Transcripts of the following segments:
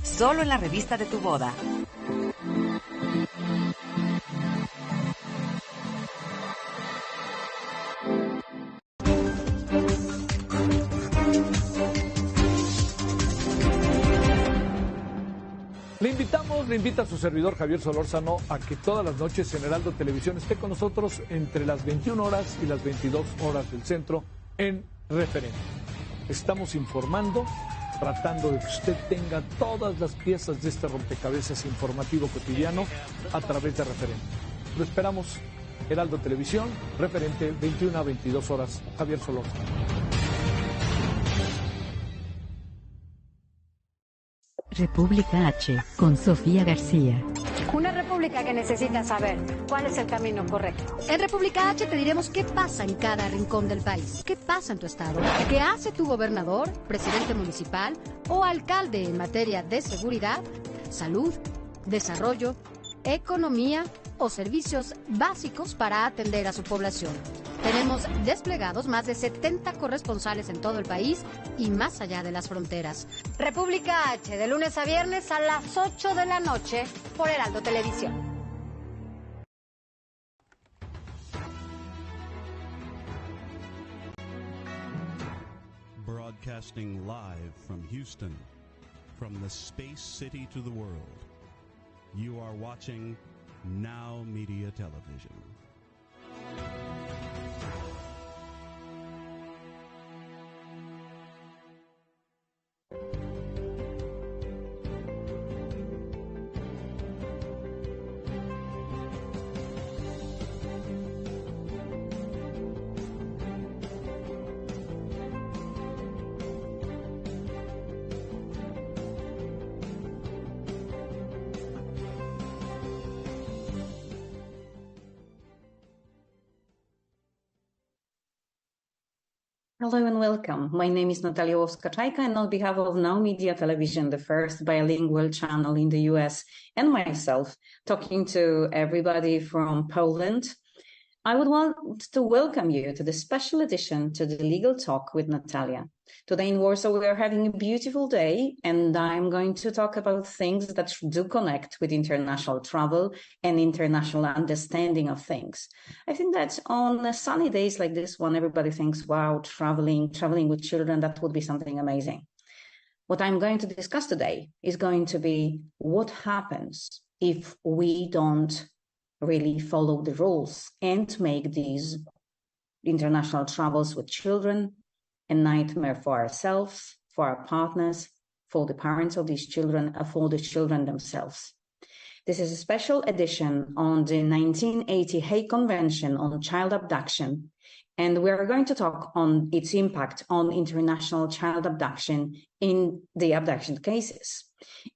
solo en la revista de tu boda. Le invita a su servidor Javier Solórzano a que todas las noches en Heraldo Televisión esté con nosotros entre las 21 horas y las 22 horas del centro en Referente. Estamos informando, tratando de que usted tenga todas las piezas de este rompecabezas informativo cotidiano a través de Referente. Lo esperamos, Heraldo Televisión, Referente, 21 a 22 horas. Javier Solórzano. República H, con Sofía García. Una república que necesita saber cuál es el camino correcto. En República H te diremos qué pasa en cada rincón del país. ¿Qué pasa en tu estado? ¿Qué hace tu gobernador, presidente municipal o alcalde en materia de seguridad, salud, desarrollo, economía o servicios básicos para atender a su población? Tenemos desplegados más de 70 corresponsales en todo el país y más allá de las fronteras. República H, de lunes a viernes a las 8 de la noche por Heraldo Televisión. Broadcasting live from Houston, from the space city to the world. You are watching NowMedia Television. Hello and welcome. My name is Natalia, and on behalf of NowMedia Television, the first bilingual channel in the US, and myself, talking to everybody from Poland, I would want to welcome you to the special edition to the Legal Talk with Natalia. Today in Warsaw, we are having a beautiful day, and I'm going to talk about things that do connect with international travel and international understanding of things. I think that on sunny days like this one, everybody thinks, wow, traveling with children, that would be something amazing. What I'm going to discuss today is going to be what happens if we don't really follow the rules and make these international travels with children a nightmare for ourselves, for our partners, for the parents of these children, and for the children themselves. This is a special edition on the 1980 Hague Convention on Child Abduction, and we are going to talk on its impact on international child abduction in the abduction cases.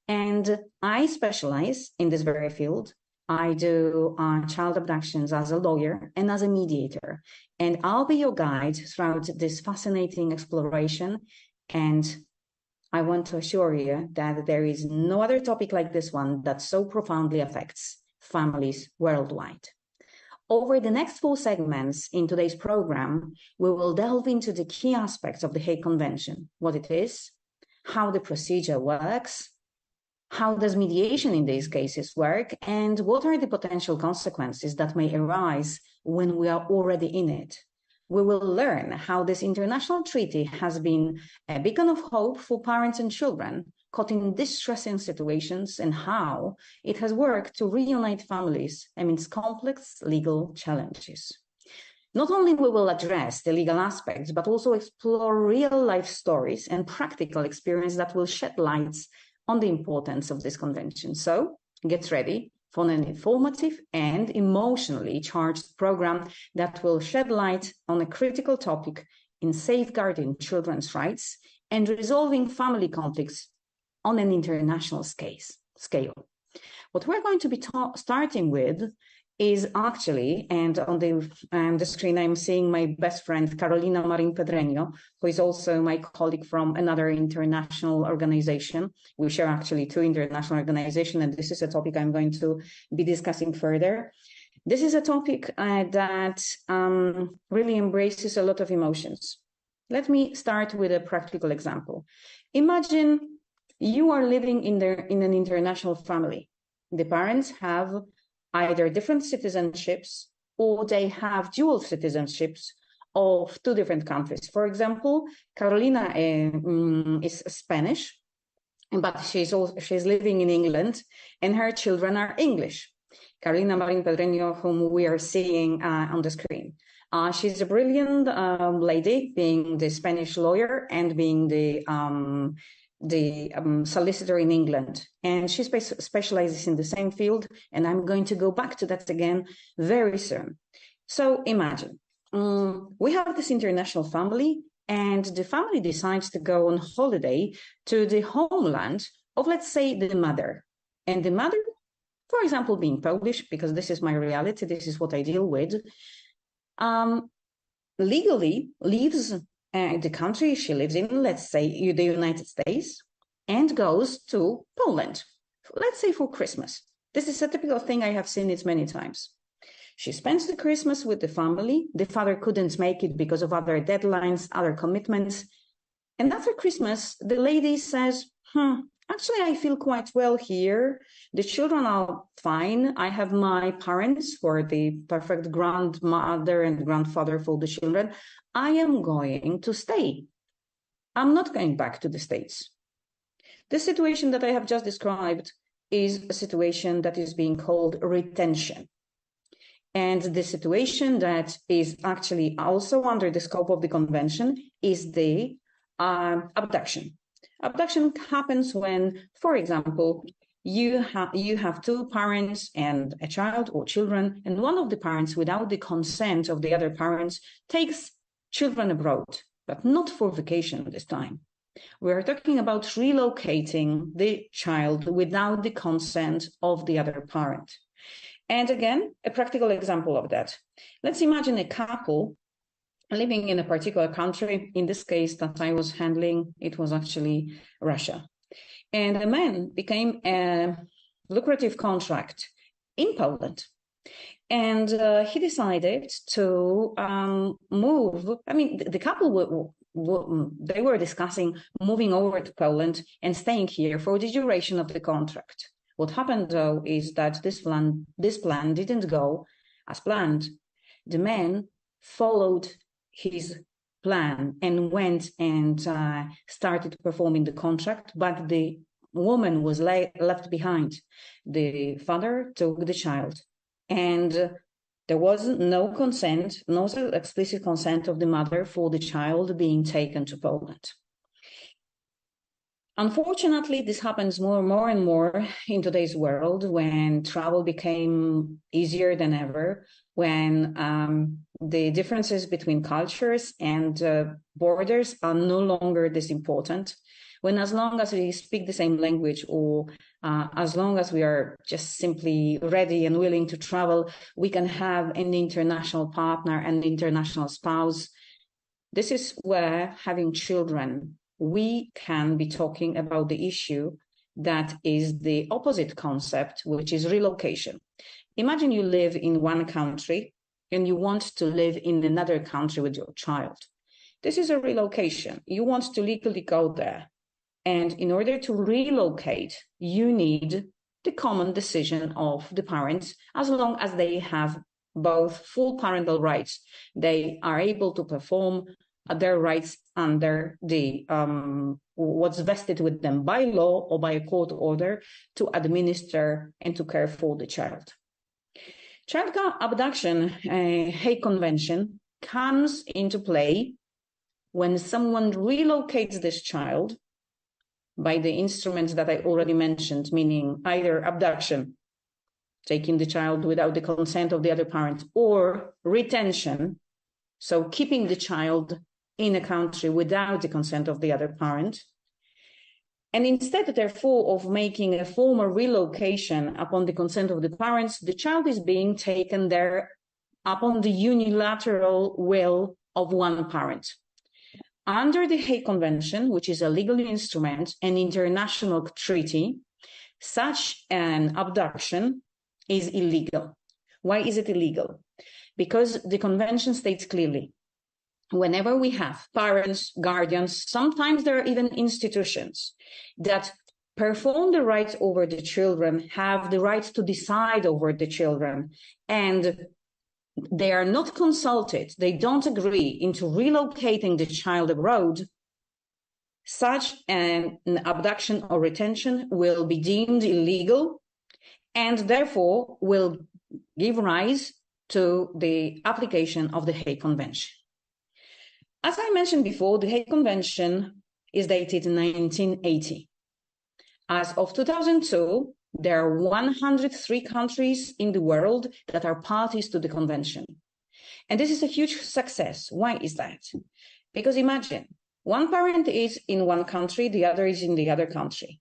And I specialize in this very field. I do child abductions as a lawyer and as a mediator, and I'll be your guide throughout this fascinating exploration. And I want to assure you that there is no other topic like this one that so profoundly affects families worldwide. Over the next 4 segments in today's program, we will delve into the key aspects of the Hague Convention, what it is, how the procedure works, how does mediation in these cases work, and what are the potential consequences that may arise when we are already in it. We will learn how this international treaty has been a beacon of hope for parents and children caught in distressing situations, and how it has worked to reunite families amidst complex legal challenges. Not only we will address the legal aspects, but also explore real-life stories and practical experience that will shed light on the importance of this convention. So get ready for an informative and emotionally charged program that will shed light on a critical topic in safeguarding children's rights and resolving family conflicts on an international scale. What we're going to be starting with is actually, and on the screen I'm seeing my best friend Carolina Marin Pedreño, who is also my colleague from another international organization. We share actually 2 international organizations, and this is a topic I'm going to be discussing further. This is a topic that really embraces a lot of emotions. Let me start with a practical example. Imagine you are living in an international family. The parents have either different citizenships or they have dual citizenships of two different countries. For example, Carolina is Spanish, but she's living in England, and her children are English. Carolina Marin Pedreño, whom we are seeing on the screen. She's a brilliant lady, being the Spanish lawyer and being the solicitor in England. And she specializes in the same field, and I'm going to go back to that again very soon. So imagine, we have this international family, and the family decides to go on holiday to the homeland of, let's say, the mother. And the mother, for example, being Polish, because this is my reality, this is what I deal with, legally leaves the country she lives in, let's say the United States, and goes to Poland, let's say for Christmas. This is a typical thing. I have seen it many times. She spends the Christmas with the family. The father couldn't make it because of other deadlines, other commitments. And after Christmas, the lady says, actually, I feel quite well here. The children are fine. I have my parents who are the perfect grandmother and grandfather for the children. I am going to stay. I'm not going back to the States. The situation that I have just described is a situation that is being called retention. And the situation that is actually also under the scope of the convention is the abduction. Abduction happens when, for example, you have two parents and a child or children, and one of the parents, without the consent of the other parents, takes children abroad, but not for vacation this time. We are talking about relocating the child without the consent of the other parent. And again, a practical example of that. Let's imagine a couple living in a particular country. In this case that I was handling, it was actually Russia. And the man became a lucrative contract in Poland. And he decided to move. I mean, the couple they were discussing moving over to Poland and staying here for the duration of the contract. What happened, though, is that this plan didn't go as planned. The man followed his plan and went and started performing the contract, but the woman was left behind. The father took the child, and there was no consent, no explicit consent of the mother for the child being taken to Poland. Unfortunately, this happens more and more in today's world, when travel became easier than ever, when the differences between cultures and borders are no longer this important, when as long as we speak the same language, or as long as we are just simply ready and willing to travel, we can have an international partner and international spouse. This is where having children, we can be talking about the issue that is the opposite concept, which is relocation. Imagine you live in one country and you want to live in another country with your child. This is a relocation. You want to legally go there. And in order to relocate, you need the common decision of the parents, as long as they have both full parental rights. They are able to perform their rights under the what's vested with them by law or by a court order to administer and to care for the child. Child abduction, Hague Convention, comes into play when someone relocates this child by the instruments that I already mentioned, meaning either abduction, taking the child without the consent of the other parent, or retention, so keeping the child in a country without the consent of the other parent. And instead, therefore, of making a formal relocation upon the consent of the parents, the child is being taken there upon the unilateral will of one parent. Under the Hague Convention, which is a legal instrument, an international treaty, such an abduction is illegal. Why is it illegal? Because the convention states clearly, whenever we have parents, guardians, sometimes there are even institutions that perform the rights over the children, have the right to decide over the children, and they are not consulted, they don't agree into relocating the child abroad, such an abduction or retention will be deemed illegal and therefore will give rise to the application of the Hague Convention. As I mentioned before, the Hague Convention is dated in 1980. As of 2002, there are 103 countries in the world that are parties to the convention. And this is a huge success. Why is that? Because imagine, one parent is in one country, the other is in the other country.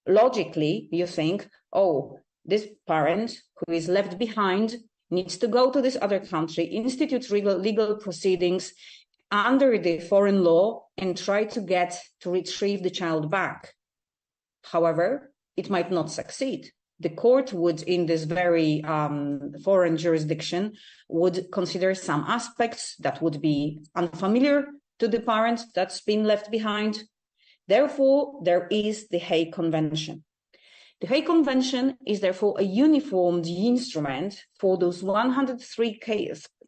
Logically, you think, oh, this parent who is left behind needs to go to this other country, institute legal proceedings under the foreign law and try to retrieve the child back. However, it might not succeed. The court would, in this very foreign jurisdiction, would consider some aspects that would be unfamiliar to the parent that's been left behind. Therefore, there is the Hague Convention. The Hague Convention is therefore a uniformed instrument for those 103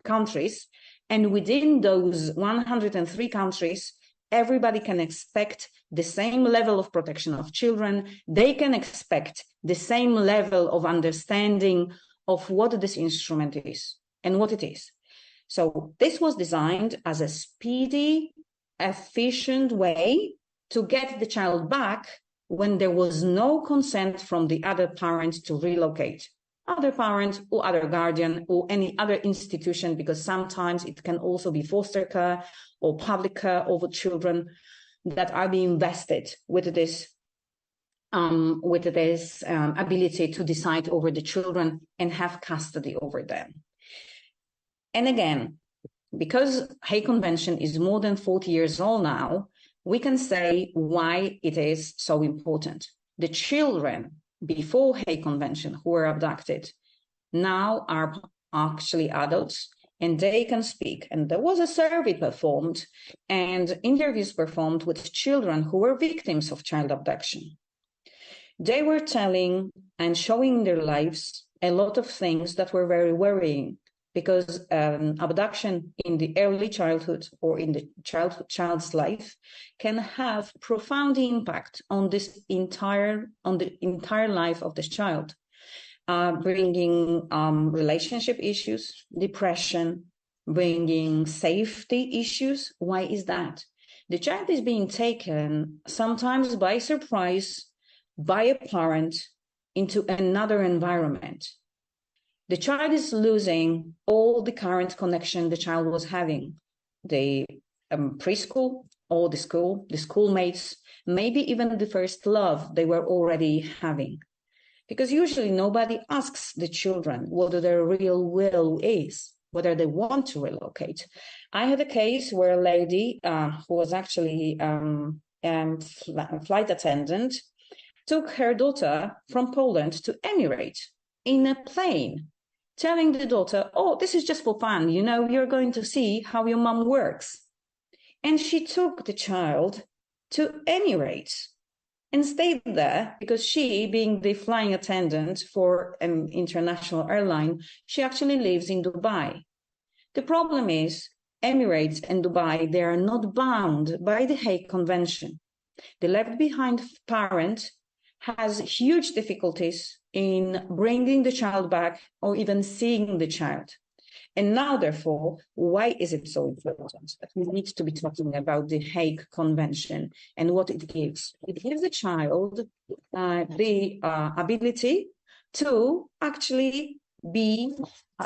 countries, and within those 103 countries, everybody can expect the same level of protection of children. They can expect the same level of understanding of what this instrument is and what it is. So this was designed as a speedy, efficient way to get the child back when there was no consent from the other parent to relocate. Other parent or other guardian or any other institution, because sometimes it can also be foster care or public care over children that are being vested with this ability to decide over the children and have custody over them. And again, because Hague Convention is more than 40 years old now, we can say why it is so important. The children before Hague Convention who were abducted now are actually adults and they can speak. And there was a survey performed and interviews performed with children who were victims of child abduction. They were telling and showing in their lives a lot of things that were very worrying, because abduction in the early childhood or in the child's life can have profound impact on the entire life of this child, bringing relationship issues, depression, bringing safety issues. Why is that? The child is being taken sometimes by surprise by a parent into another environment. The child is losing all the current connection the child was having, the preschool or the schoolmates, maybe even the first love they were already having. Because usually nobody asks the children what their real will is, whether they want to relocate. I had a case where a lady who was actually a flight attendant took her daughter from Poland to Emirates in a plane, telling the daughter, oh, this is just for fun, you're going to see how your mom works. And she took the child to Emirates and stayed there because she, being the flying attendant for an international airline, she actually lives in Dubai. The problem is Emirates and Dubai, they are not bound by the Hague Convention. The left behind parent has huge difficulties in bringing the child back or even seeing the child. And now, therefore, why is it so important that we need to be talking about the Hague Convention and what it gives? It gives the child the ability to actually be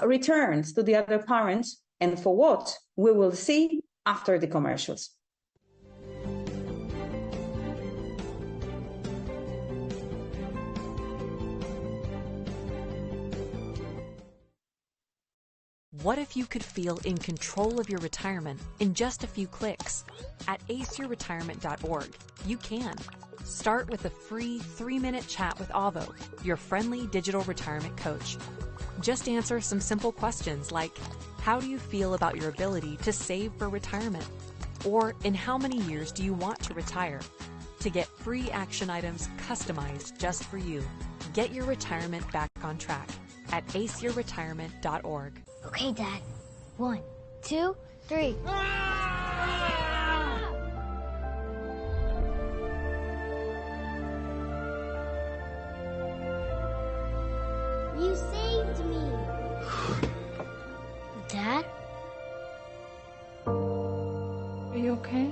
returned to the other parents, and for what we will see after the commercials. What if you could feel in control of your retirement in just a few clicks? At aceyourretirement.org, you can. Start with a free 3-minute chat with Avo, your friendly digital retirement coach. Just answer some simple questions like, how do you feel about your ability to save for retirement? Or, in how many years do you want to retire? to get free action items customized just for you. Get your retirement back on track at aceyourretirement.org. Okay, Dad. 1, 2, 3. You saved me. Dad? Are you okay?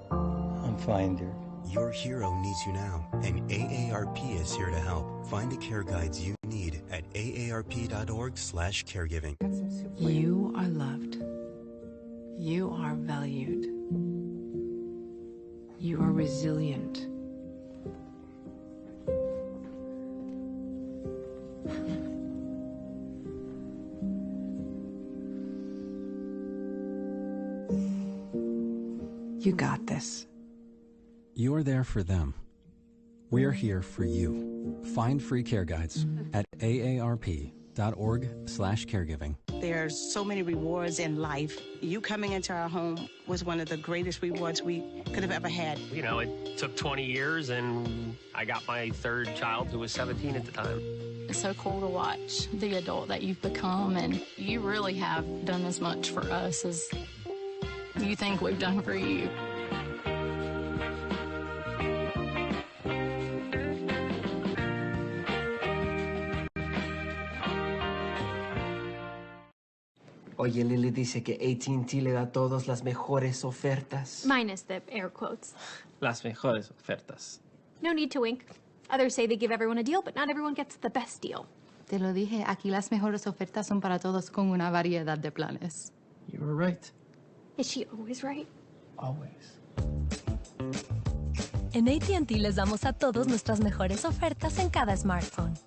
I'm fine, dear. Your hero needs you now, and AARP is here to help. Find the care guides you need at aarp.org/caregiving. You are loved. You are valued. You are resilient. You got this. You're there for them. We're here for you. Find free care guides at aarp.org/caregiving. There's so many rewards in life. You coming into our home was one of the greatest rewards we could have ever had. You know, it took 20 years, and I got my third child, who was 17 at the time. It's so cool to watch the adult that you've become, and you really have done as much for us as you think we've done for you. Oye, Lily dice que AT&T le da a todos las mejores ofertas. Minus the air quotes. Las mejores ofertas. No need to wink. Others say they give everyone a deal, but not everyone gets the best deal. Te lo dije, aquí las mejores ofertas son para todos con una variedad de planes. You were right. Is she always right? Always. En AT&T les damos a todos nuestras mejores ofertas en cada smartphone.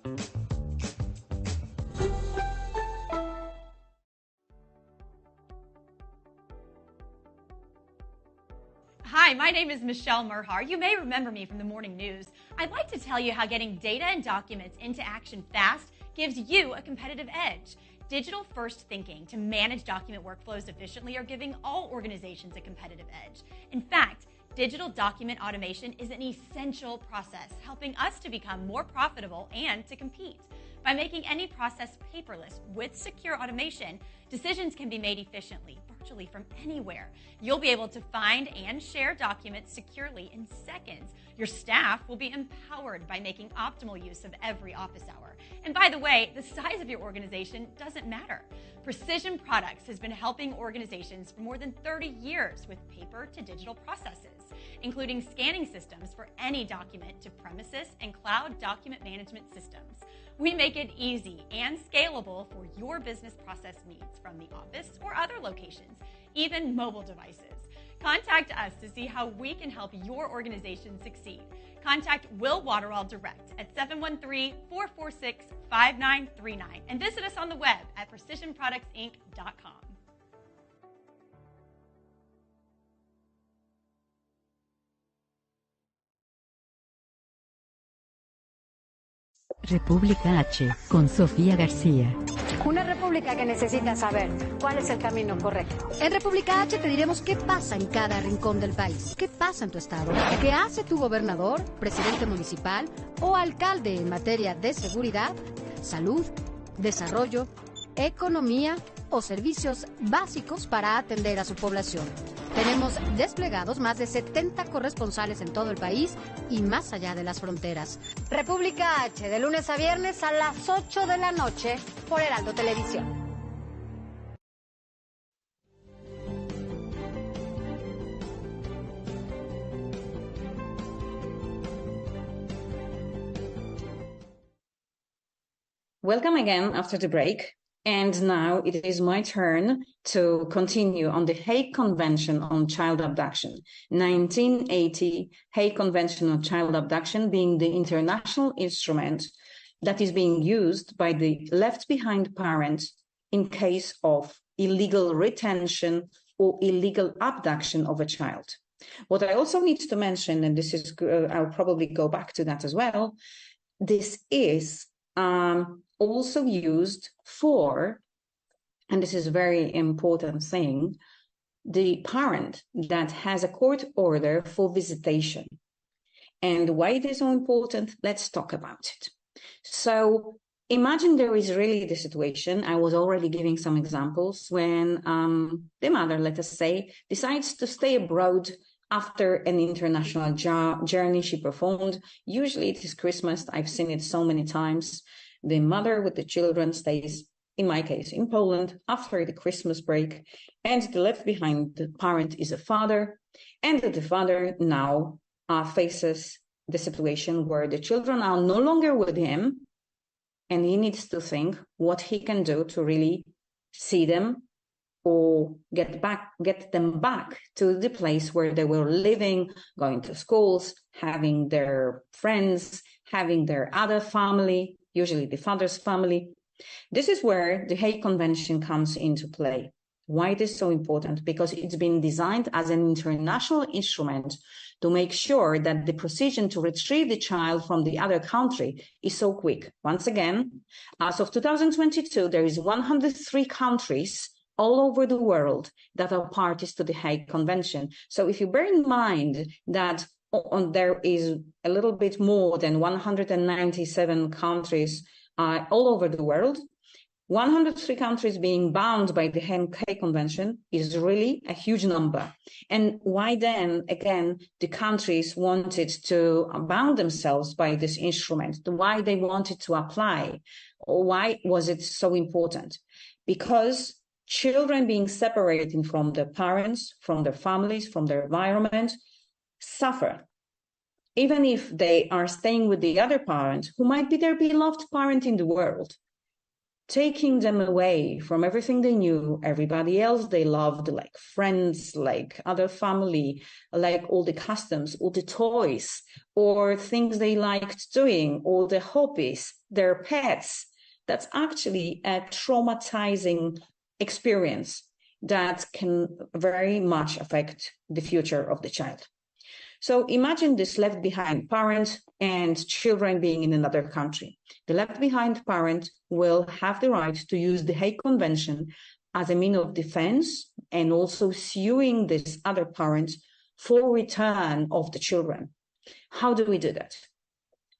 Hi, my name is Michelle Merhar. You may remember me from the morning news. I'd like to tell you how getting data and documents into action fast gives you a competitive edge. Digital-first thinking to manage document workflows efficiently are giving all organizations a competitive edge. In fact, digital document automation is an essential process, helping us to become more profitable and to compete. By making any process paperless with secure automation, decisions can be made efficiently, virtually from anywhere. You'll be able to find and share documents securely in seconds. Your staff will be empowered by making optimal use of every office hour. And by the way, the size of your organization doesn't matter. Precision Products has been helping organizations for more than 30 years with paper to digital processes, including scanning systems for any document to premises and cloud document management systems. We make it easy and scalable for your business process needs from the office or other locations, even mobile devices. Contact us to see how we can help your organization succeed. Contact Will Waterall direct at 713-446-5939 and visit us on the web at precisionproductsinc.com. República H, con Sofía García. Una república que necesita saber cuál es el camino correcto. En República H te diremos qué pasa en cada rincón del país. ¿Qué pasa en tu estado? ¿Qué hace tu gobernador, presidente municipal o alcalde en materia de seguridad, salud, desarrollo, economía o servicios básicos para atender a su población? Tenemos desplegados más de 70 corresponsales en todo el país y más allá de las fronteras. República H, de lunes a viernes a las 8 de la noche por Heraldo Televisión. Welcome again after the break. And now it is my turn to continue on the Hague Convention on Child Abduction. 1980 Hague Convention on Child Abduction being the international instrument that is being used by the left-behind parent in case of illegal retention or illegal abduction of a child. What I also need to mention, and this is, I'll probably go back to that as well, this is also used for, and this is a very important thing, the parent that has a court order for visitation. And why it is so important? Let's talk about it. So imagine there is really the situation, I was already giving some examples, when the mother, let us say, decides to stay abroad after an international journey she performed. Usually it is Christmas. I've seen it so many times. The mother with the children stays, in my case, in Poland after the Christmas break, and the left behind parent is a father, and the father now faces the situation where the children are no longer with him, and he needs to think what he can do to really see them or get them back to the place where they were living, going to schools, having their friends, having their other family, usually the father's family. This is where the Hague Convention comes into play. Why it is so important? Because it's been designed as an international instrument to make sure that the procedure to retrieve the child from the other country is so quick. Once again, as of 2022, there is 103 countries all over the world that are parties to the Hague Convention. So if you bear in mind that there is a little bit more than 197 countries all over the world, 103 countries being bound by the Hague Convention is really a huge number. And why then, again, the countries wanted to bound themselves by this instrument? Why they wanted to apply? Or why was it so important? Because children being separated from their parents, from their families, from their environment, suffer. Even if they are staying with the other parent, who might be their beloved parent in the world, taking them away from everything they knew, everybody else they loved, like friends, like other family, like all the customs, all the toys, or things they liked doing, all the hobbies, their pets. That's actually a traumatizing experience that can very much affect the future of the child. So imagine this left behind parent and children being in another country. The left behind parent will have the right to use the Hague Convention as a means of defense and also suing this other parent for return of the children. How do we do that?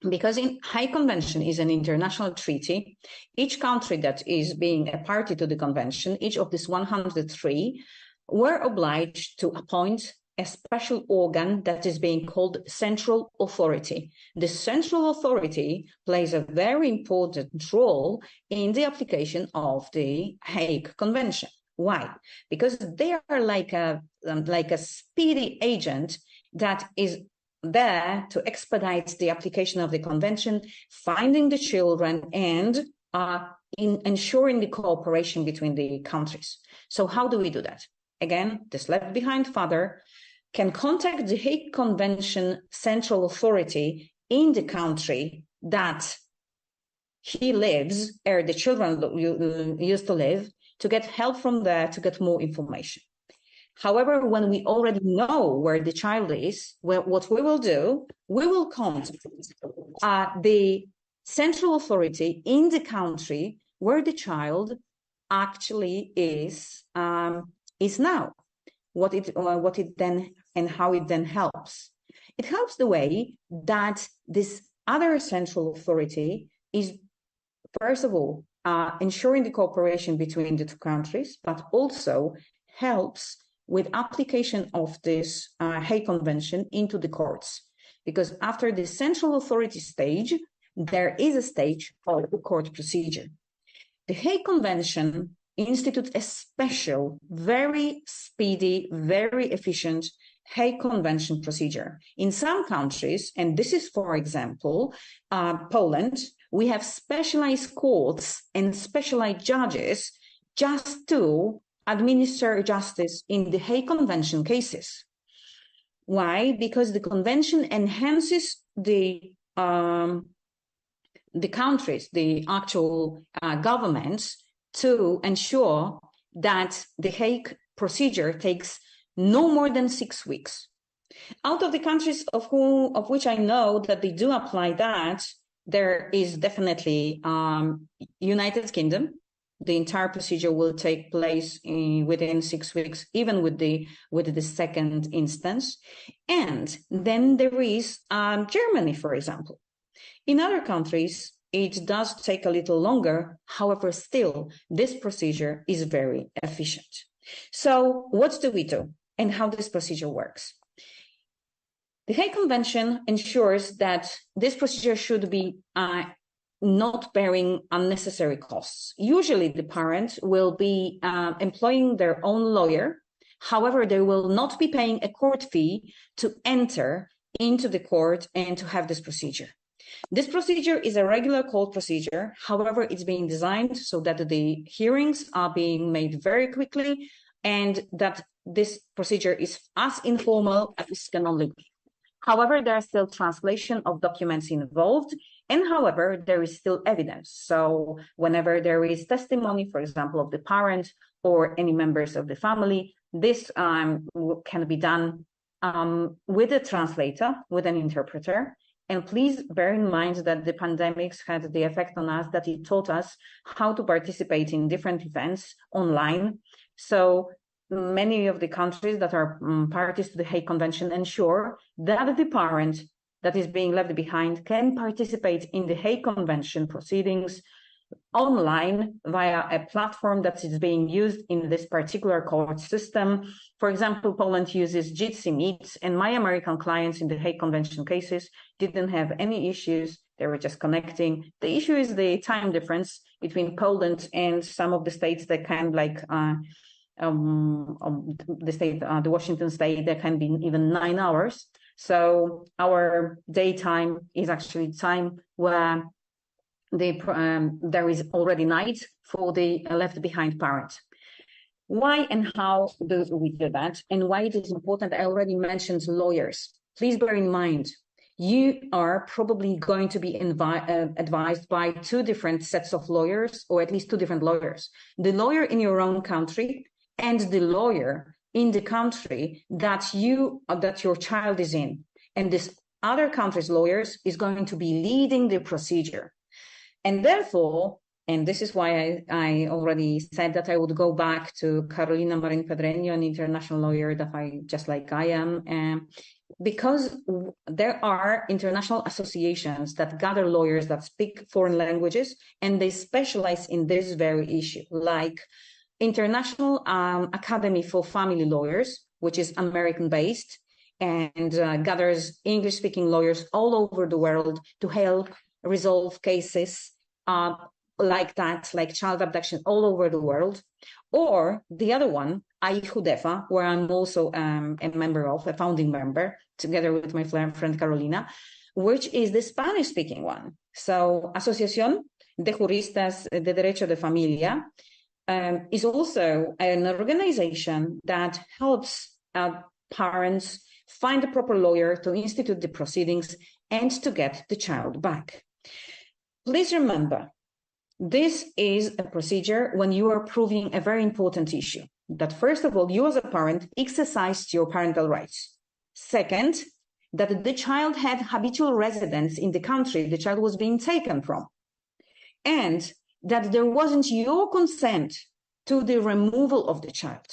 Because in Hague Convention is an international treaty, each country that is being a party to the convention, each of these 103, were obliged to appoint a special organ that is being called Central Authority. The Central Authority plays a very important role in the application of the Hague Convention. Why? Because they are like a speedy agent that is there to expedite the application of the convention, finding the children, and in ensuring the cooperation between the countries. So how do we do that? Again, this left behind father can contact the Hague Convention Central Authority in the country that he lives, or the children used to live, to get help from there, to get more information. However, when we already know where the child is, what we will do, we will contact the central authority in the country where the child actually is now. What it then and how it then helps. It helps the way that this other central authority is, first of all, ensuring the cooperation between the two countries, but also helps with application of this Hague Convention into the courts. Because after the central authority stage, there is a stage called the court procedure. The Hague Convention institutes a special, very speedy, very efficient Hague Convention procedure. In some countries, and this is, for example, Poland, we have specialized courts and specialized judges just to administer justice in the Hague Convention cases. Why? Because the convention enhances the countries, the actual governments, to ensure that the Hague procedure takes no more than 6 weeks. Out of the countries of which I know that they do apply that, there is definitely United Kingdom, the entire procedure will take place within 6 weeks, even with the second instance. And then there is Germany, for example. In other countries, it does take a little longer. However, still, this procedure is very efficient. So what do we do and how this procedure works? The Hague Convention ensures that this procedure should be not bearing unnecessary costs. Usually the parent will be employing their own lawyer. However, they will not be paying a court fee to enter into the court and to have this procedure. This procedure is a regular court procedure. However, it's being designed so that the hearings are being made very quickly and that this procedure is as informal as it can only be. However, there are still translation of documents involved, and however, there is still evidence. So whenever there is testimony, for example, of the parent or any members of the family, this can be done with a translator, with an interpreter. And please bear in mind that the pandemics had the effect on us that it taught us how to participate in different events online. So many of the countries that are parties to the Hague Convention ensure that the parent that is being left behind can participate in the Hague Convention proceedings online via a platform that is being used in this particular court system. For example, Poland uses Jitsi Meet, and my American clients in the Hague Convention cases didn't have any issues. They were just connecting. The issue is the time difference between Poland and some of the states that can, like the Washington state, there can be even 9 hours. So our daytime is actually time where there is already night for the left behind parent. Why and how do we do that? And why it is important? I already mentioned lawyers. Please bear in mind, you are probably going to be advised by 2 different sets of lawyers, or at least 2 different lawyers. The lawyer in your own country and the lawyer in the country that your child is in. And this other country's lawyers is going to be leading the procedure. And therefore, and this is why I already said that I would go back to Carolina Marin Pedreño, an international lawyer that I am, because there are international associations that gather lawyers that speak foreign languages, and they specialize in this very issue, like International Academy for Family Lawyers, which is American-based, and gathers English-speaking lawyers all over the world to help resolve cases like that, like child abduction all over the world. Or the other one, AIJUDEFA, where I'm also a founding member, together with my friend Carolina, which is the Spanish-speaking one. So Asociación de Juristas de Derecho de Familia is also an organization that helps parents find a proper lawyer to institute the proceedings and to get the child back. Please remember, this is a procedure when you are proving a very important issue. That first of all, you as a parent exercised your parental rights. Second, that the child had habitual residence in the country the child was being taken from. And that there wasn't your consent to the removal of the child.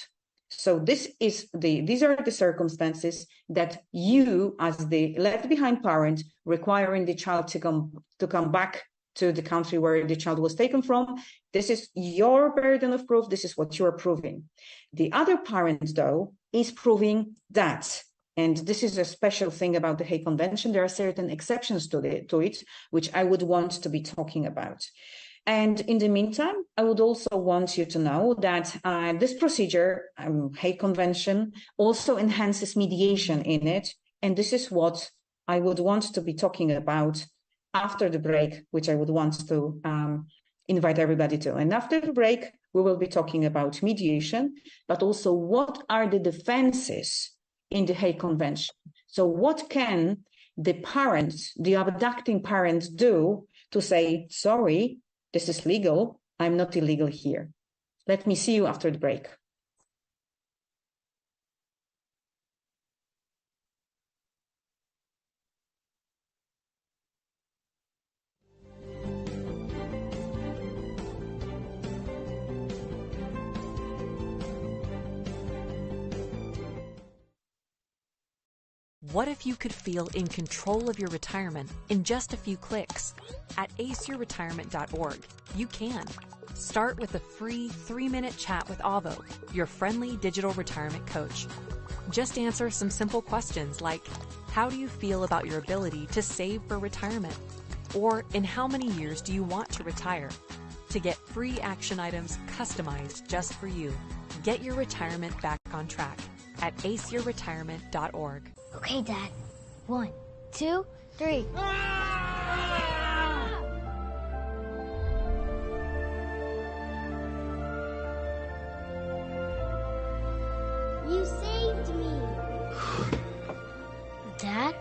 So these are the circumstances that you, as the left behind parent, requiring the child to come back to the country where the child was taken from. This is your burden of proof. This is what you're proving. The other parent, though, is proving that. And this is a special thing about the Hague Convention. There are certain exceptions to it, which I would want to be talking about. And in the meantime, I would also want you to know that this procedure, Hague Convention, also enhances mediation in it. And this is what I would want to be talking about after the break, which I would want to invite everybody to. And after the break, we will be talking about mediation, but also what are the defenses in the Hague Convention. So what can the parent, the abducting parent, do to say, sorry, this is legal, I'm not illegal here. Let me see you after the break. What if you could feel in control of your retirement in just a few clicks? At aceyourretirement.org, you can. Start with a free 3-minute chat with Avo, your friendly digital retirement coach. Just answer some simple questions like, how do you feel about your ability to save for retirement? Or in how many years do you want to retire? To get free action items customized just for you, get your retirement back on track at aceyourretirement.org. Okay, Dad. 1, 2, 3. You saved me. Dad?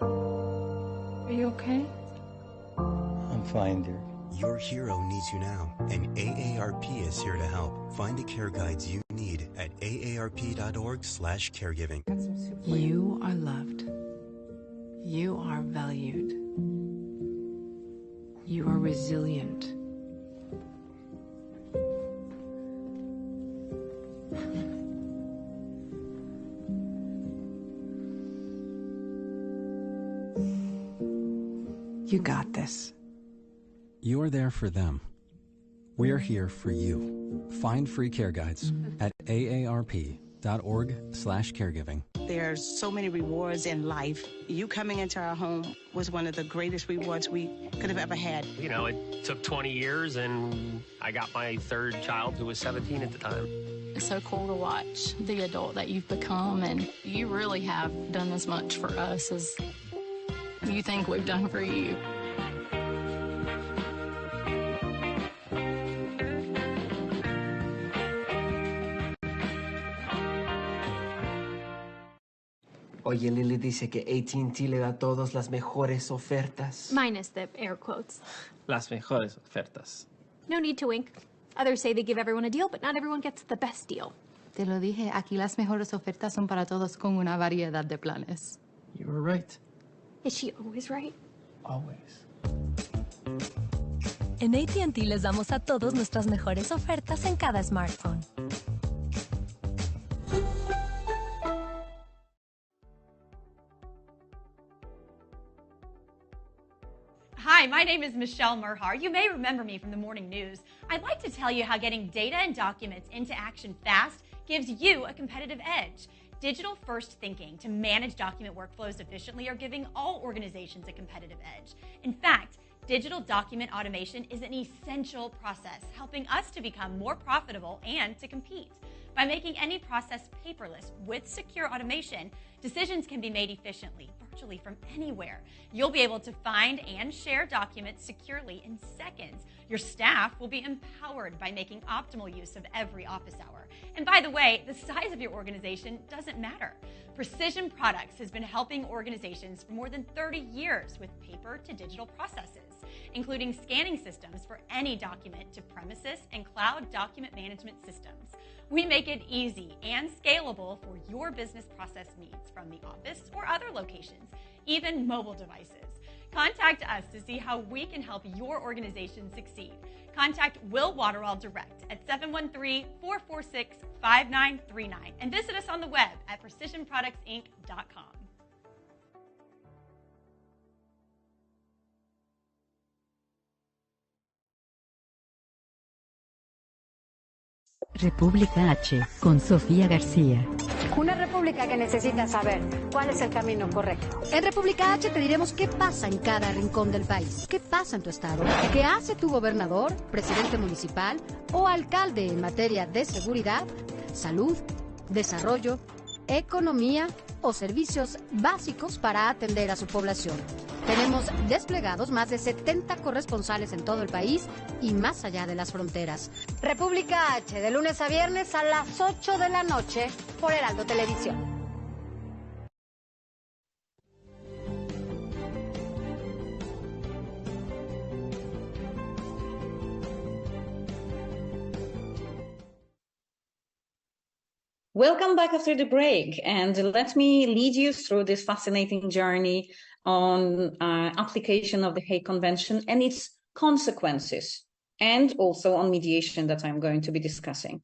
Are you okay? I'm fine, dear. Your hero needs you now, and AARP is here to help. Find the care guides you need at aarp.org/caregiving. You are loved. You are valued. You are resilient. You got this. You're there for them. We're here for you. Find free care guides at aarp.org/caregiving. There's so many rewards in life. You coming into our home was one of the greatest rewards we could have ever had. You know, it took 20 years, and I got my third child who was 17 at the time. It's so cool to watch the adult that you've become, and you really have done as much for us as you think we've done for you. Oye, Lily dice que AT&T le da a todos las mejores ofertas. Minus the air quotes. Las mejores ofertas. No need to wink. Others say they give everyone a deal, but not everyone gets the best deal. Te lo dije, aquí las mejores ofertas son para todos con una variedad de planes. You were right. Is she always right? Always. En AT&T les damos a todos nuestras mejores ofertas en cada smartphone. Hi, my name is Michelle Merhar. You may remember me from the morning news. I'd like to tell you how getting data and documents into action fast gives you a competitive edge. Digital-first thinking to manage document workflows efficiently are giving all organizations a competitive edge. In fact, digital document automation is an essential process, helping us to become more profitable and to compete. By making any process paperless with secure automation, decisions can be made efficiently, virtually from anywhere. You'll be able to find and share documents securely in seconds. Your staff will be empowered by making optimal use of every office hour. And by the way, the size of your organization doesn't matter. Precision Products has been helping organizations for more than 30 years with paper to digital processes, including scanning systems for any document to premises and cloud document management systems. We make it easy and scalable for your business process needs from the office or other locations, even mobile devices. Contact us to see how we can help your organization succeed. Contact Will Waterall direct at 713-446-5939 and visit us on the web at precisionproductsinc.com. República H, con Sofía García. Una república que necesita saber cuál es el camino correcto. En República H te diremos qué pasa en cada rincón del país. ¿Qué pasa en tu estado? ¿Qué hace tu gobernador, presidente municipal o alcalde en materia de seguridad, salud, desarrollo, economía o servicios básicos para atender a su población? Tenemos desplegados más de 70 corresponsales en todo el país y más allá de las fronteras. República H, de lunes a viernes a las 8 de la noche por Heraldo Televisión. Welcome back after the break, and let me lead you through this fascinating journey on application of the Hague Convention and its consequences, and also on mediation that I'm going to be discussing.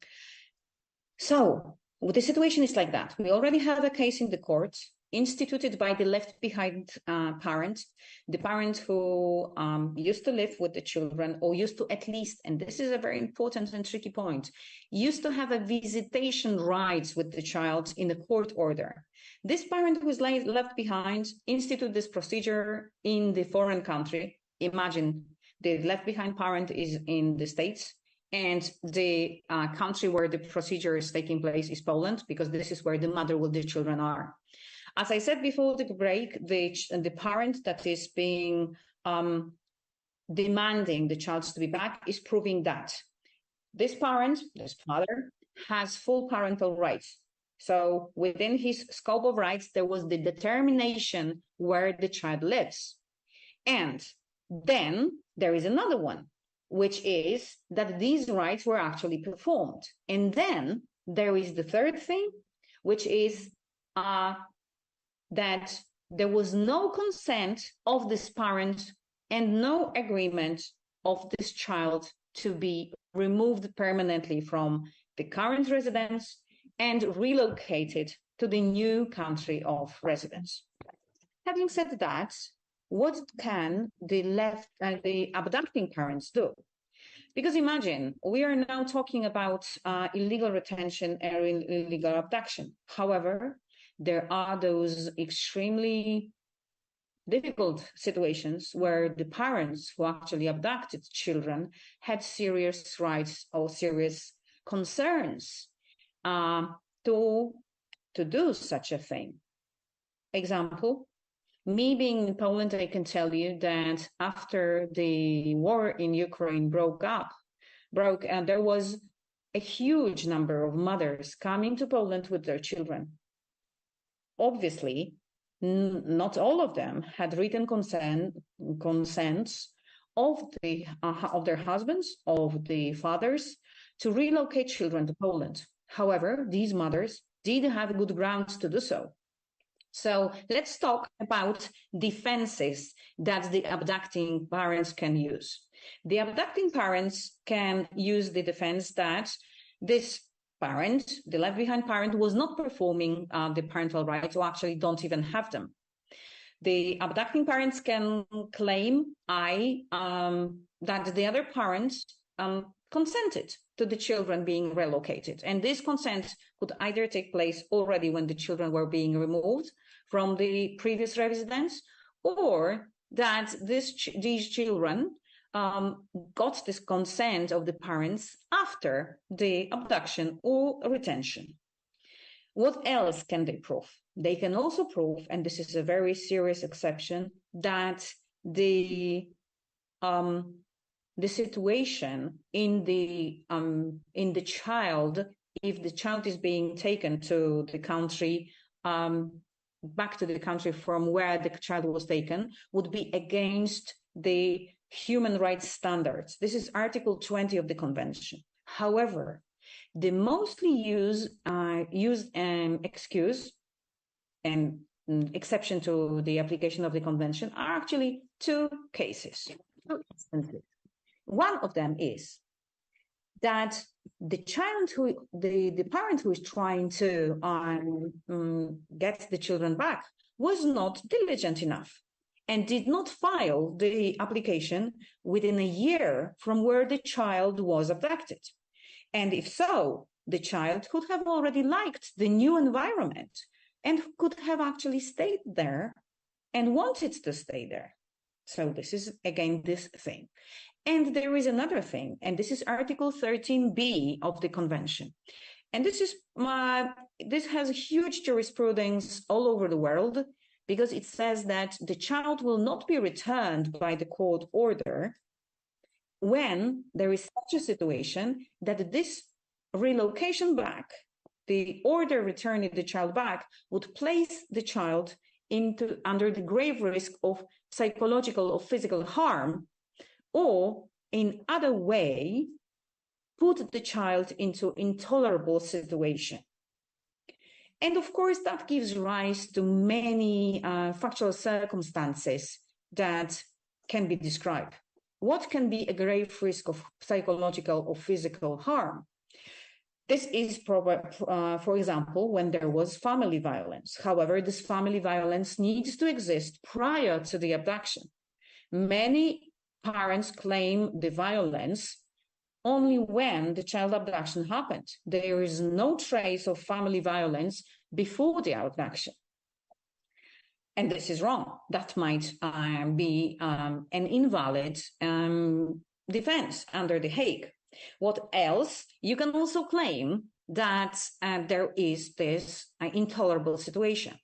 So, The situation is like that. We already have a case in the court instituted by the left behind parent, the parent who used to live with the children, or used to at least, and this is a very important and tricky point, used to have a visitation rights with the child in a court order. This parent who is left behind instituted this procedure in the foreign country. Imagine the left behind parent is in the States, and the country where the procedure is taking place is Poland, because this is where the mother with the children are. As I said before the break, the parent that is being demanding the child to be back is proving that this parent, this father, has full parental rights. So within his scope of rights, there was the determination where the child lives. And then there is another one, which is that these rights were actually performed. And then there is the third thing, which is that there was no consent of this parent and no agreement of this child to be removed permanently from the current residence and relocated to the new country of residence. Having said that, what can the abducting parents do? Because imagine, we are now talking about illegal retention and illegal abduction. However, there are those extremely difficult situations where the parents who actually abducted children had serious rights or serious concerns to do such a thing. Example, me being in Poland, I can tell you that after the war in Ukraine broke, and there was a huge number of mothers coming to Poland with their children. Obviously, not all of them had written consents of their husbands, of the fathers, to relocate children to Poland. However, these mothers did have good grounds to do so. So let's talk about defenses that the abducting parents can use. The abducting parents can use the defense that this parent, the left behind parent, was not performing the parental rights, or actually don't even have them. The abducting parents can claim that the other parent consented to the children being relocated. And this consent could either take place already when the children were being removed from the previous residence, or that these children got this consent of the parents after the abduction or retention. What else can they prove? They can also prove, and this is a very serious exception, that the situation in the child, if the child is being taken to the country, back to the country from where the child was taken, would be against the human rights standards. This is Article 20 of the Convention. However, the mostly used excuse and exception to the application of the Convention are actually two cases, two instances. One of them is that the child the parent who is trying to get the children back was not diligent enough and did not file the application within a year from where the child was abducted. And if so, the child could have already liked the new environment and could have actually stayed there and wanted to stay there. So this is, again, this thing. And there is another thing, and this is Article 13b of the Convention. And this has huge jurisprudence all over the world, because it says that the child will not be returned by the court order when there is such a situation that this relocation back, the order returning the child back, would place the child under the grave risk of psychological or physical harm, or in other way put the child into intolerable situation. And of course, that gives rise to many factual circumstances that can be described. What can be a grave risk of psychological or physical harm? This is, for example, when there was family violence. However, this family violence needs to exist prior to the abduction. Many parents claim the violence only when the child abduction happened. There is no trace of family violence before the abduction. And this is wrong. That might be an invalid defense under The Hague. What else? You can also claim that there is this intolerable situation.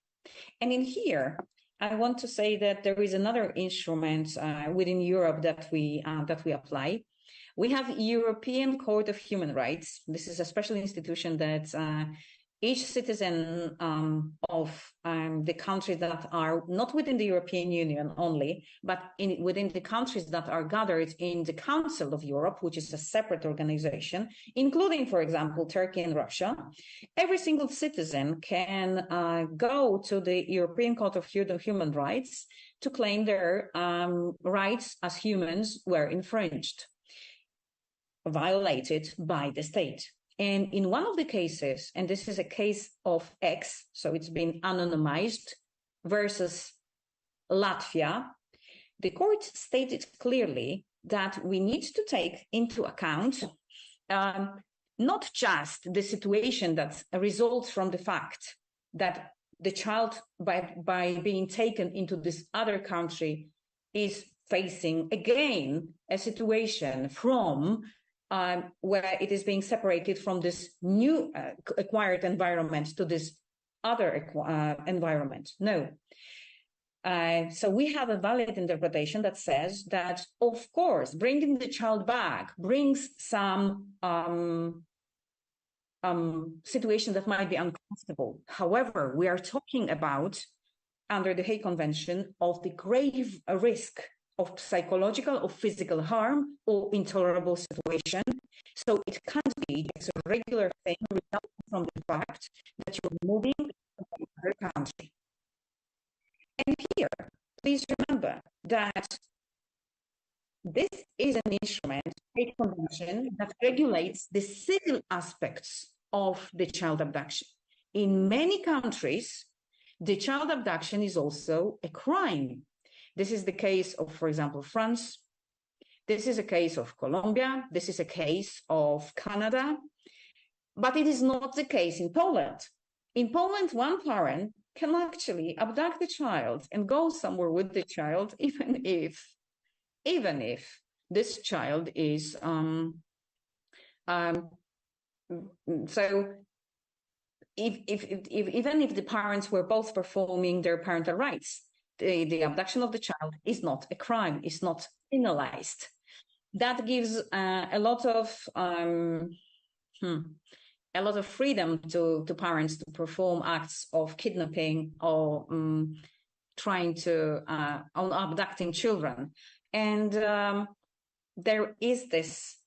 And in here, I want to say that there is another instrument within Europe that we apply. We have European Court of Human Rights. This is a special institution that each citizen of the countries that are not within the European Union only, but within the countries that are gathered in the Council of Europe, which is a separate organization, including, for example, Turkey and Russia, every single citizen can go to the European Court of Human Rights to claim their rights as humans were infringed, violated by the state. And in one of the cases, and this is a case of X, so it's been anonymized, versus Latvia, the court stated clearly that we need to take into account not just the situation that results from the fact that the child, by being taken into this other country, is facing, again, a situation from where it is being separated from this new acquired environment to this other environment. No. So we have a valid interpretation that says that, of course, bringing the child back brings some situation that might be uncomfortable. However, we are talking about, under the Hague Convention, of the grave risk of psychological or physical harm or intolerable situation. So it can't be just a regular thing resulting from the fact that you're moving to another country. And here, please remember that this is an instrument, a convention, that regulates the civil aspects of the child abduction. In many countries, the child abduction is also a crime. This is the case of, for example, France. This is a case of Colombia. This is a case of Canada. But it is not the case in Poland. In Poland, one parent can actually abduct the child and go somewhere with the child, even if this child is so even if the parents were both performing their parental rights, the abduction of the child is not a crime, is not penalized. That gives a lot of freedom to parents to perform acts of kidnapping or trying to abducting children. And there is this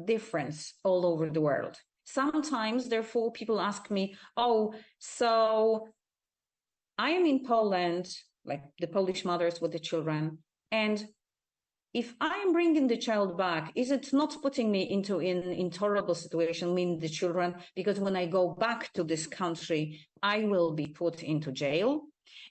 difference all over the world. Sometimes, therefore, people ask me, oh, so I am in Poland, like the Polish mothers with the children, and if I am bringing the child back, is it not putting me into an intolerable situation, meaning the children, because when I go back to this country, I will be put into jail?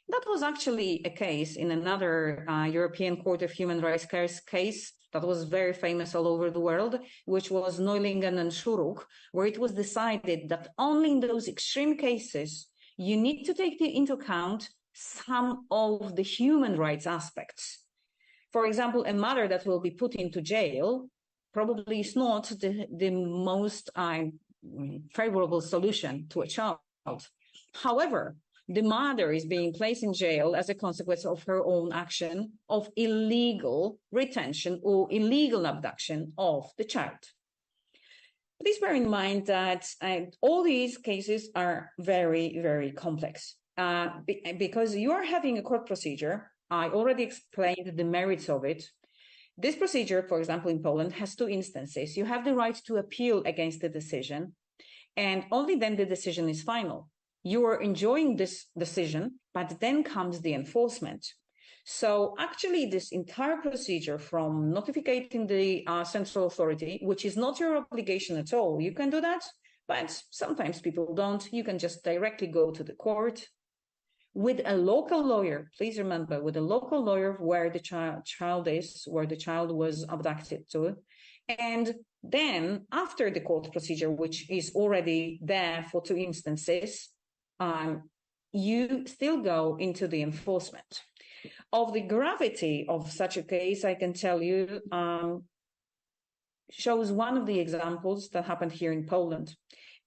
That was actually a case in another European Court of Human Rights case that was very famous all over the world, which was Neulingen and Schuruk, where it was decided that only in those extreme cases, you need to take into account some of the human rights aspects. For example, a mother that will be put into jail probably is not the most favorable solution to a child. However, the mother is being placed in jail as a consequence of her own action of illegal retention or illegal abduction of the child. Please bear in mind that all these cases are very, very complex because you are having a court procedure. I already explained the merits of it. This procedure, for example, in Poland, has two instances. You have the right to appeal against the decision, and only then the decision is final. You are enjoying this decision, but then comes the enforcement. So actually, this entire procedure from notifying the central authority, which is not your obligation at all, you can do that, But sometimes people don't. You can just directly go to the court with a local lawyer. Please remember, with a local lawyer where the child is, where the child was abducted to. And then after the court procedure, which is already there for 2 instances, you still go into the enforcement. Of the gravity of such a case, I can tell you, shows one of the examples that happened here in Poland.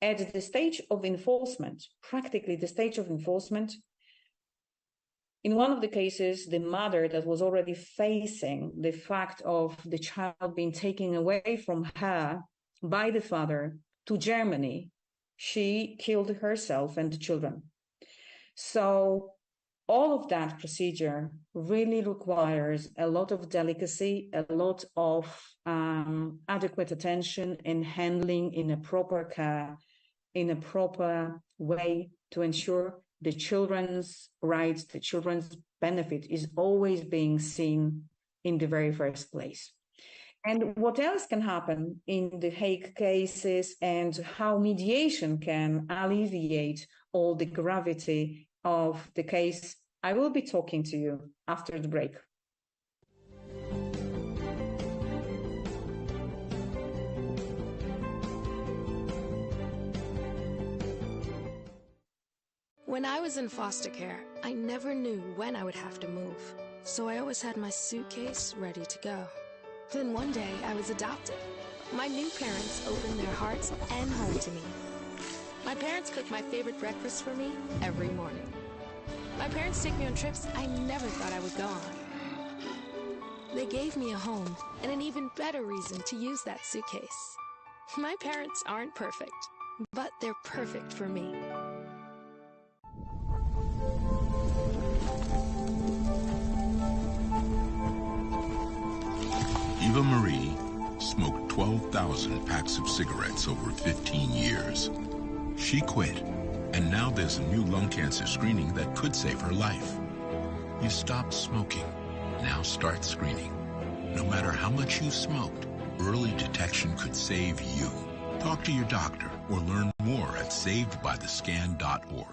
At the stage of enforcement, practically the stage of enforcement, in one of the cases, the mother that was already facing the fact of the child being taken away from her by the father to Germany, she killed herself and the children. So all of that procedure really requires a lot of delicacy, a lot of adequate attention in handling in a proper care, in a proper way to ensure the children's rights, the children's benefit is always being seen in the very first place. And what else can happen in the Hague cases and how mediation can alleviate all the gravity of the case, I will be talking to you after the break. When I was in foster care, I never knew when I would have to move, so I always had my suitcase ready to go. Then one day, I was adopted. My new parents opened their hearts and home to me. My parents cook my favorite breakfast for me every morning. My parents take me on trips I never thought I would go on. They gave me a home and an even better reason to use that suitcase. My parents aren't perfect, but they're perfect for me. Eva Marie smoked 12,000 packs of cigarettes over 15 years. She quit, and now there's a new lung cancer screening that could save her life. You stopped smoking. Now start screening. No matter how much you smoked, early detection could save you. Talk to your doctor or learn more at savedbythescan.org.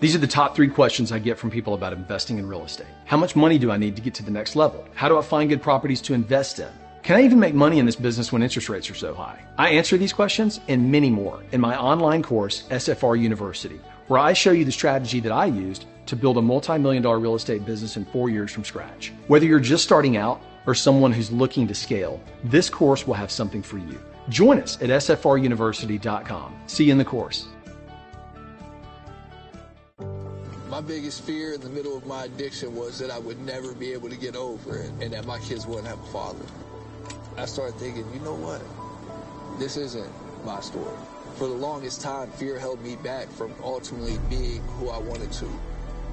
These are the top 3 questions I get from people about investing in real estate. How much money do I need to get to the next level? How do I find good properties to invest in? Can I even make money in this business when interest rates are so high? I answer these questions and many more in my online course, SFR University, where I show you the strategy that I used to build a multi-million-dollar real estate business in 4 years from scratch. Whether you're just starting out or someone who's looking to scale, this course will have something for you. Join us at sfruniversity.com. See you in the course. My biggest fear in the middle of my addiction was that I would never be able to get over it and that my kids wouldn't have a father. I started thinking, you know what? This isn't my story. For the longest time, fear held me back from ultimately being who I wanted to.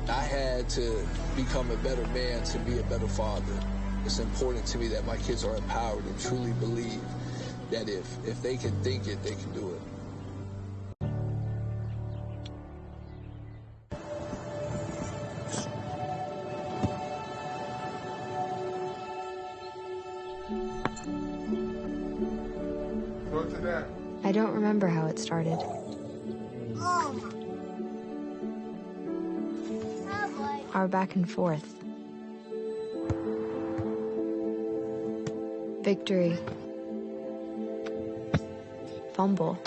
I had to become a better man to be a better father. It's important to me that my kids are empowered and truly believe that if they can think it, they can do it. I don't remember how it started. Our back and forth. Victory. Fumble.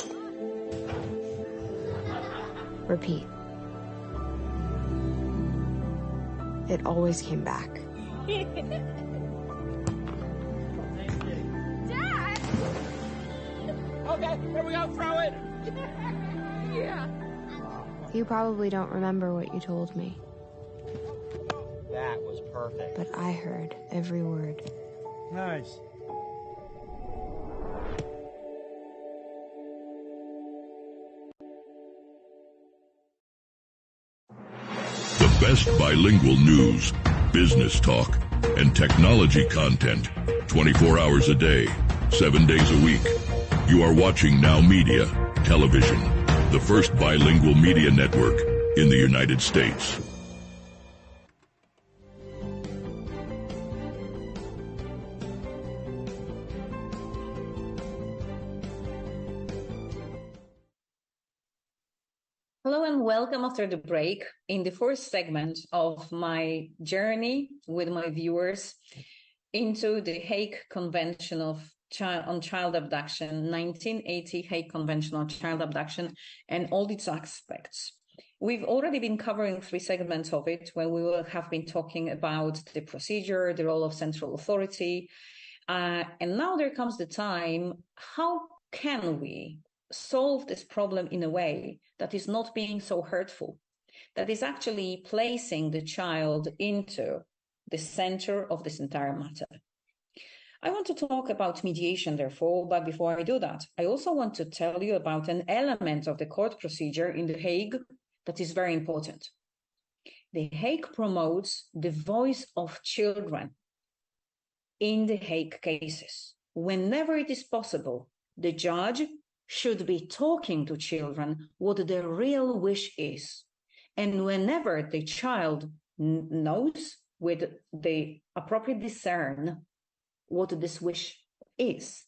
Repeat. It always came back. Dad! Okay, here we go, throw it! Yeah. You probably don't remember what you told me, That was perfect. but I heard every word. Nice. The best bilingual news, business talk, and technology content 24 hours a day, 7 days a week. You are watching NowMedia Television, the first bilingual media network in the United States. Hello and welcome after the break in the first segment of my journey with my viewers into the Hague Convention on Child Abduction, 1980 Hague Convention on Child Abduction, and all its aspects. We've already been covering 3 segments of it when we will have been talking about the procedure, the role of central authority, and now there comes the time, how can we solve this problem in a way that is not being so hurtful, that is actually placing the child into the center of this entire matter. I want to talk about mediation, therefore, but before I do that, I also want to tell you about an element of the court procedure in The Hague that is very important. The Hague promotes the voice of children in the Hague cases. Whenever it is possible, the judge should be talking to children what their real wish is. And whenever the child knows with the appropriate discern what this wish is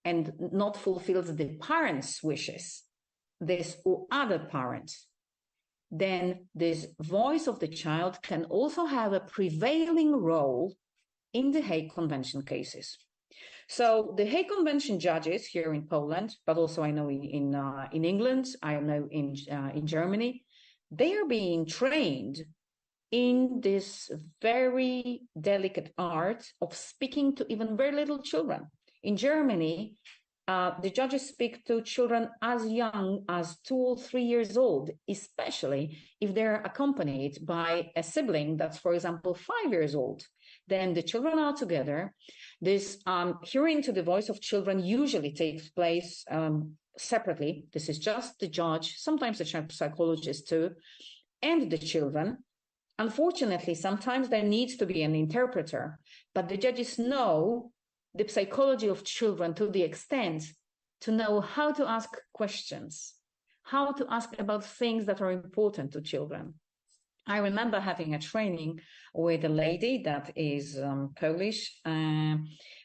and not fulfills the parents' wishes, this or other parent, then this voice of the child can also have a prevailing role in the Hague Convention cases. So the Hague Convention judges here in Poland, but also I know in England, I know in Germany, they are being trained in this very delicate art of speaking to even very little children. In Germany, the judges speak to children as young as 2 or 3 years old, especially if they're accompanied by a sibling that's, for example, 5 years old. Then the children are together. This hearing to the voice of children usually takes place separately. This is just the judge, sometimes the child psychologist too, and the children. Unfortunately, sometimes there needs to be an interpreter, but the judges know the psychology of children to the extent to know how to ask questions, how to ask about things that are important to children. I remember having a training with a lady that is Polish,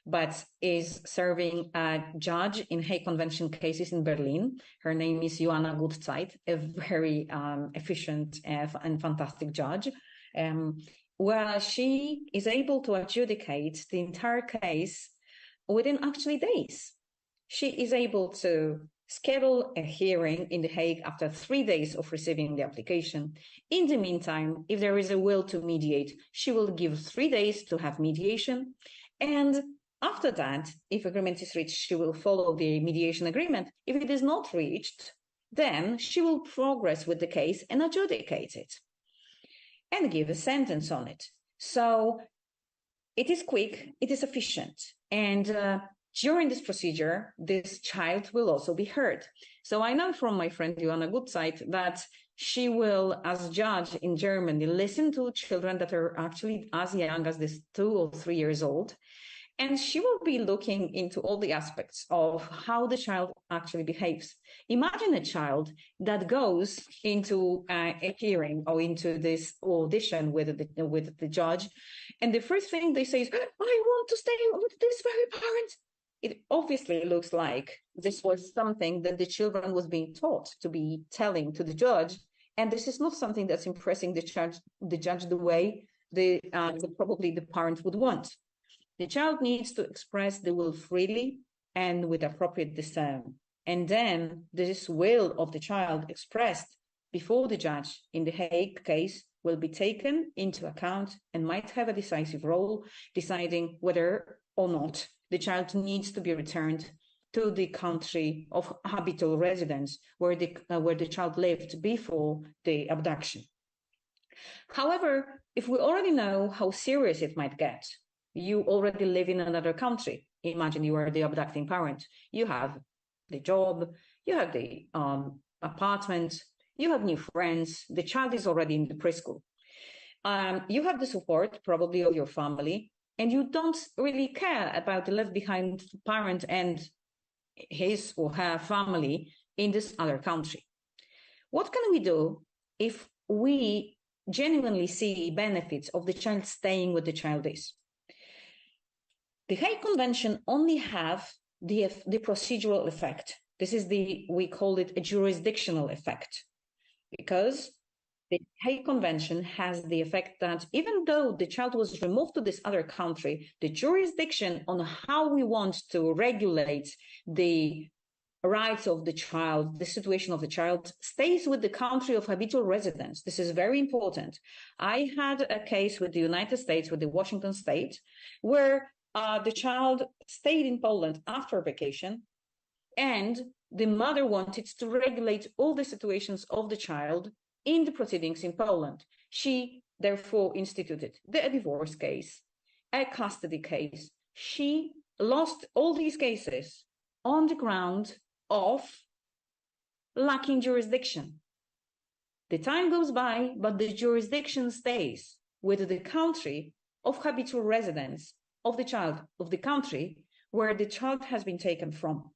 but is serving a judge in Hague Convention cases in Berlin. Her name is Joanna Gutzeit, a very efficient and fantastic judge, where she is able to adjudicate the entire case within actually days. She is able to schedule a hearing in The Hague after 3 days of receiving the application. In the meantime, if there is a will to mediate, she will give 3 days to have mediation. And after that, if agreement is reached, she will follow the mediation agreement. If it is not reached, then she will progress with the case and adjudicate it and give a sentence on it. So it is quick, it is efficient. And during this procedure, this child will also be heard. So I know from my friend Joanna Gutzeit that she will, as judge in Germany, listen to children that are actually as young as this 2 or 3 years old. And she will be looking into all the aspects of how the child actually behaves. Imagine a child that goes into a hearing or into this audition with the judge, and the first thing they say is, I want to stay with this very parent. It obviously looks like this was something that the children was being taught to be telling to the judge, and this is not something that's impressing the judge the way probably the parent would want. The child needs to express the will freely and with appropriate discern. And then this will of the child expressed before the judge in the Hague case will be taken into account and might have a decisive role deciding whether or not the child needs to be returned to the country of habitual residence where the child lived before the abduction. However, if we already know how serious it might get, you already live in another country. Imagine you are the abducting parent. You have the job, you have the apartment, you have new friends, the child is already in the preschool. You have the support probably of your family, and you don't really care about the left behind parent and his or her family in this other country. What can we do if we genuinely see benefits of the child staying where the child is? The Hague Convention only have the procedural effect. This is we call it a jurisdictional effect, because the Hague Convention has the effect that even though the child was removed to this other country, the jurisdiction on how we want to regulate the rights of the child, the situation of the child, stays with the country of habitual residence. This is very important. I had a case with the United States, with the Washington state, where the child stayed in Poland after vacation, and the mother wanted to regulate all the situations of the child in the proceedings in Poland. She therefore instituted a divorce case, a custody case. She lost all these cases on the ground of lacking jurisdiction. The time goes by, but the jurisdiction stays with the country of habitual residence of the child, of the country where the child has been taken from.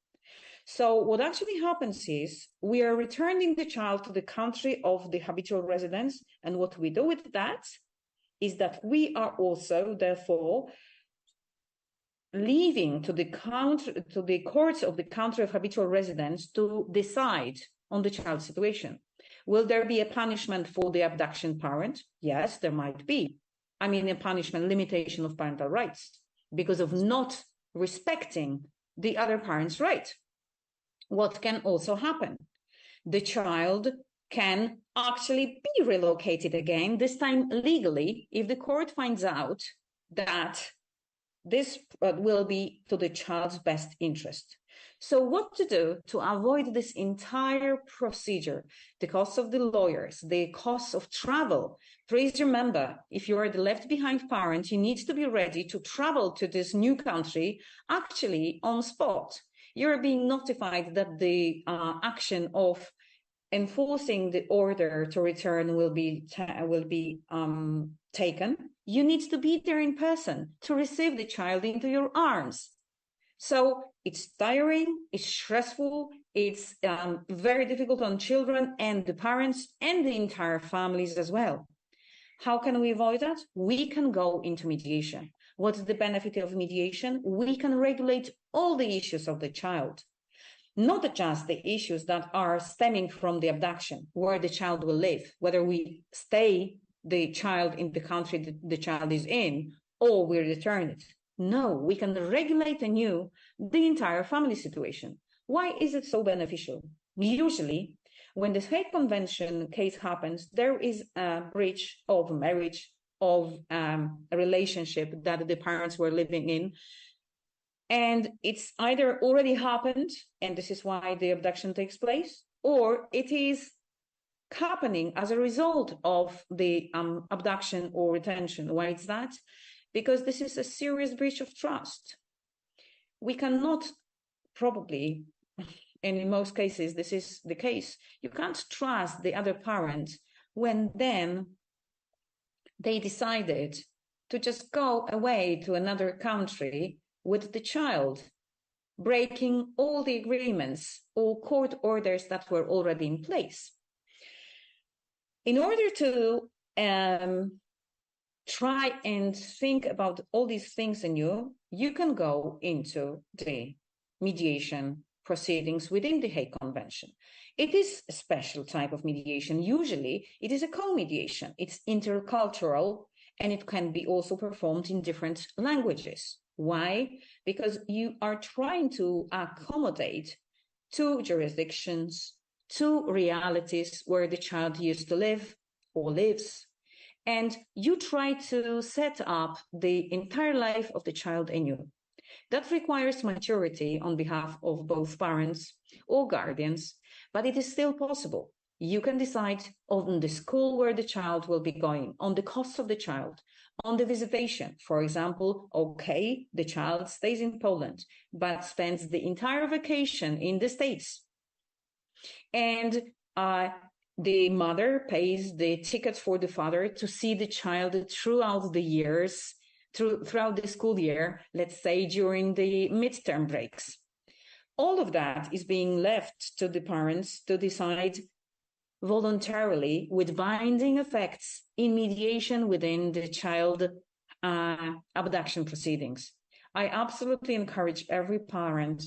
So what actually happens is we are returning the child to the country of the habitual residence, and what we do with that is that we are also therefore leaving to the courts of the country of habitual residence to decide on the child's situation. Will there be a punishment for the abduction parent? Yes, there might be. I mean, a punishment, limitation of parental rights because of not respecting the other parent's right. What can also happen? The child can actually be relocated again, this time legally, if the court finds out that this will be to the child's best interest. So what to do to avoid this entire procedure, the cost of the lawyers, the cost of travel? Please remember, if you are the left behind parent, you need to be ready to travel to this new country actually on spot. You're being notified that the action of enforcing the order to return will be taken. You need to be there in person to receive the child into your arms. So it's tiring, it's stressful, it's very difficult on children and the parents and the entire families as well. How can we avoid that? We can go into mediation. What's the benefit of mediation? We can regulate all the issues of the child, not just the issues that are stemming from the abduction, where the child will live, whether we stay the child in the country that the child is in, or we return it. No, we can regulate anew the entire family situation. Why is it so beneficial? Usually, when the Hague Convention case happens, there is a breach of marriage, of a relationship that the parents were living in. And it's either already happened, and this is why the abduction takes place, or it is happening as a result of the abduction or retention. Why is that? Because this is a serious breach of trust. We cannot probably, and in most cases this is the case, you can't trust the other parent when then they decided to just go away to another country with the child, breaking all the agreements or court orders that were already in place. In order to try and think about all these things anew, you can go into the mediation proceedings within the Hague Convention. It is a special type of mediation. Usually, it is a co-mediation. It's intercultural, and it can be also performed in different languages. Why? Because you are trying to accommodate two jurisdictions, two realities where the child used to live or lives, and you try to set up the entire life of the child anew. That requires maturity on behalf of both parents or guardians, but it is still possible. You can decide on the school where the child will be going, on the cost of the child, on the visitation. For example, okay, the child stays in Poland, but spends the entire vacation in the States. And the mother pays the ticket for the father to see the child throughout the years, throughout the school year, let's say during the midterm breaks. All of that is being left to the parents to decide voluntarily with binding effects in mediation within the child abduction proceedings. I absolutely encourage every parent